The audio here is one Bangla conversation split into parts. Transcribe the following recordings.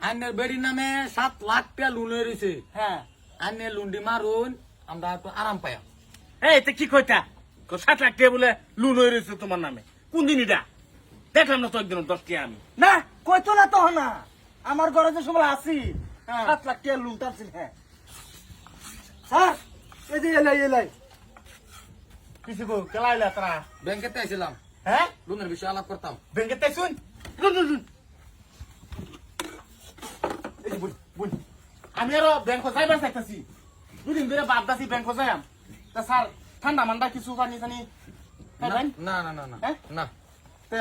আইনের বেড়ির নামে 7 লাখ টাকা লোন হয়েছে। হ্যাঁ আইনের লুন্ডি মারুন আমরা একটু আরাম পাই। এই তো কি কইতা 7 লাখ টাকা বলে লুন হয়ে রয়েছে তোমার নামে কোন দিন এটা দেখলাম না তো একদিন 10 টাকা আমি না কইতো না তো না আমার ঘরে যে সময় আসি হ্যাঁ। 7 লাখ টাকা লুন টানছিল। হ্যাঁ স্যার এই যে এলাই কিছু কো কেলাইলা তারা ব্যাংকে আইছিলাম, হ্যাঁ লোনের বিষয়ে আলাপ করতাম। ব্যাংকে তাই শুন শুন এই যে বুন আমি আরো ব্যাংক যাইবার চাইতাছি দুদিন ধরে বাপদাসি ব্যাংক যাইম তা স্যার ঠান্ডা মান্ডা কিছু পানি জানি খাইবেন না না না না হ্যাঁ? না তে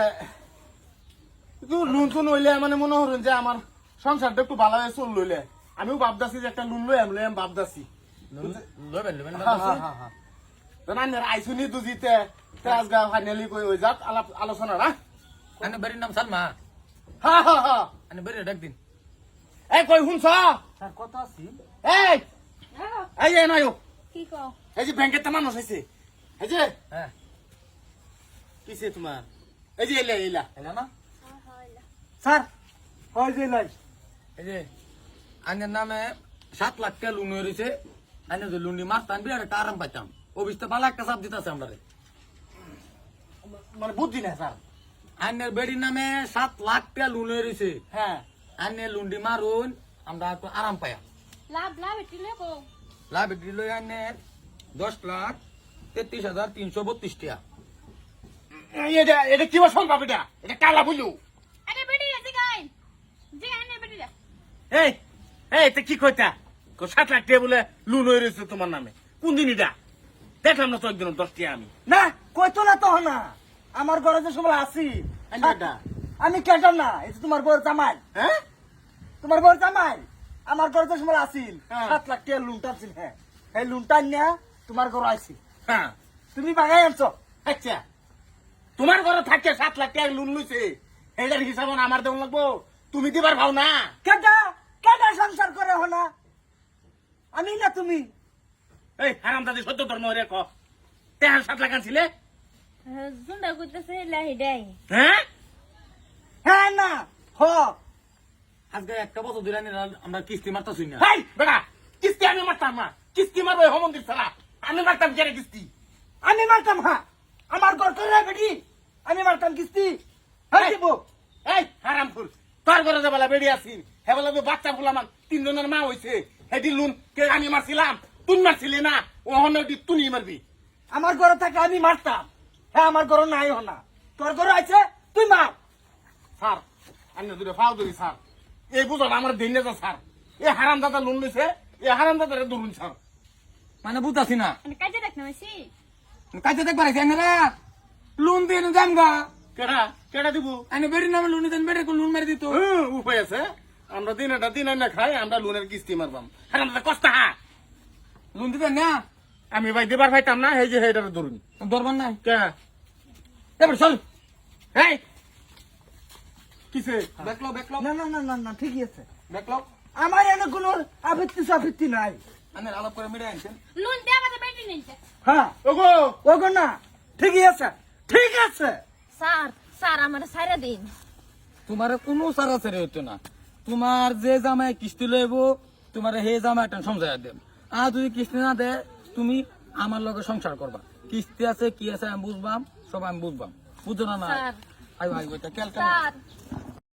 একটু লোন টোন হইলে মানে মনে হরেন যে আমার সংসারটা একটু ভালো হয়ে চল লইলে আমিও ভাবদাসি যে একটা লোন লইম ভাবদাসি লবেন লবেন জানান আইসুনি দুজিতে তেজগা ফাইনালি কই হই যাক আলাপ আলোচনা না আইনের বেড়ির নাম সালমা। হা হা হা আইনের বেড়ির ডাক দিন। এই কই শুনছ স্যার কত আছি এই এই যে নাইও কি কও এই যে ব্যাংকের মানুষ হয়েছে এই যে হ্যাঁ কিসে তোমার এই যে এলা এলা এলা না স্যার হয় যে এলাই এই যে আইনের নামে 7 লাখ টাকা লোন হয়েছে। আইনের যে লুন্ডি মারতাম বিরাট একটা আরাম পাইতাম। অফিসতে ভালো একটা চাপ দিতেছে আমরা। মানে বুদ্ধি না স্যার আইনের বেড়ির নামে 7 লাখ টাকা লোন হয়েছে। হ্যাঁ আইনের লুন্ডি মারুন আমরা একটু আরাম পাই। লাভ এটি লেবো লাভ এগ্রি লই আইনের 10,33,332 টাকা। এটা এটা কি বসল বাপ এটা এটা কালা বুঝু আরে বেটি আছে গাই যে আনে বেটি দা এই এই তো কি কইতা 7 লাখ টাকা বলে লোন হয়ে রয়েছে তোমার নামে কোন দিন এটা দেখলাম না তো একদিন 10 টাকা আমি না কইতো না তো না আমার ঘরে যে সময় আসি কেডা? আমি কেটার না এই যে তোমার বউর জামাই হ্যাঁ তোমার বউর জামাই আমার ঘরে যে সময় আসিল হ্যাঁ। 7 লাখ টাকা লুন টানছিল। হ্যাঁ এই লুন টান নিয়া তোমার ঘরে আইছি হ্যাঁ তুমি বাগাই আনছো। আচ্ছা তোমার ঘরে থাকে 7 লাখ টাকা লোন লইছে এটার হিসাব আমার দেওয়া লাগবো তুমি দিবার ভাও না কেটা কেটা সংসার করে হনা আমি না তুমি এই হারাম দাদি সত্য ধর্ম রে ক তেহার 7 লাখ আনছিলে জুন্ডা কইতেছে লাহি দেই হ্যাঁ হ্যাঁ না হ আজকে একটা বছর ধরে আমরা কিস্তি মারতাছি না। হাই বেটা কিস্তি আমি মারতাম না কিস্তি মারবো হোমন্দির ছাড়া আমি মারতাম কেন কিস্তি আমি মারতাম। হ্যাঁ আমার ঘর করে বেটি আমি মারতাম কিস্তি হ্যাঁ দিব এই হারামপুর তোর ঘরে যে বেলা বেড়ে আসি হে বেলা বাচ্চা ফুল আমার 3 জনের মা হয়েছে হেডি লুন কে আমি মারছিলাম তুই মারছিলি না ও হনদি তুই মারবি আমার ঘরে থাকে আমি মারতাম। হ্যাঁ আমার ঘরে নাই হনা তোর ঘরে আছে তুই মার। স্যার আমি দুটো ফাও দিই স্যার এই বুঝো আমার দিন না স্যার এই হারাম দাদা লোন লইছে এই হারাম দাদারে ধরুন স্যার মানে বুঝতাছি না মানে কাজে দেখ না মাসি কাজে দেখবার আইছি আইনেরা লোন দিয়ে যাম গা। কেডা কেডা দিব আইনে বেড়ির নামে লোন দেন বেড়ে লোন মারি দিত। উপায় আছে আমরা দিন না খাই আমরা লোনের কিস্তি মারবাম হারাম দাদা কষ্ট হা লোন দিতেন না আমি ভাই দিবার ভাইতাম না এই যে হেডারে ধরুন দরবার নাই কে এবার চল এই কিসে দেখলো দেখলো না না না না না ঠিকই আছে দেখলো আমার এনে কোনো আপত্তি নাই। আইনের আলাপ করে মিলে আনছেন। লুন দে আমাদের বেটি নিতে হ্যাঁ ওগো ওগো না ঠিকই আছে ঠিক আছে। স্যার স্যার আমার সাইরা দিন তোমার কোনো সারা সারি হতো না। তোমার যে জামাই কিস্তি লইব তোমার হে জামাই একটা সমঝাইয়া দেব। আর যদি কিস্তি না দে তুমি আমার লগে সংসার করবা। কিস্তি আছে কি আছে আমি বুঝবাম সব আমি বুঝবাম বুঝো না না স্যার আই ভাই কেল স্যার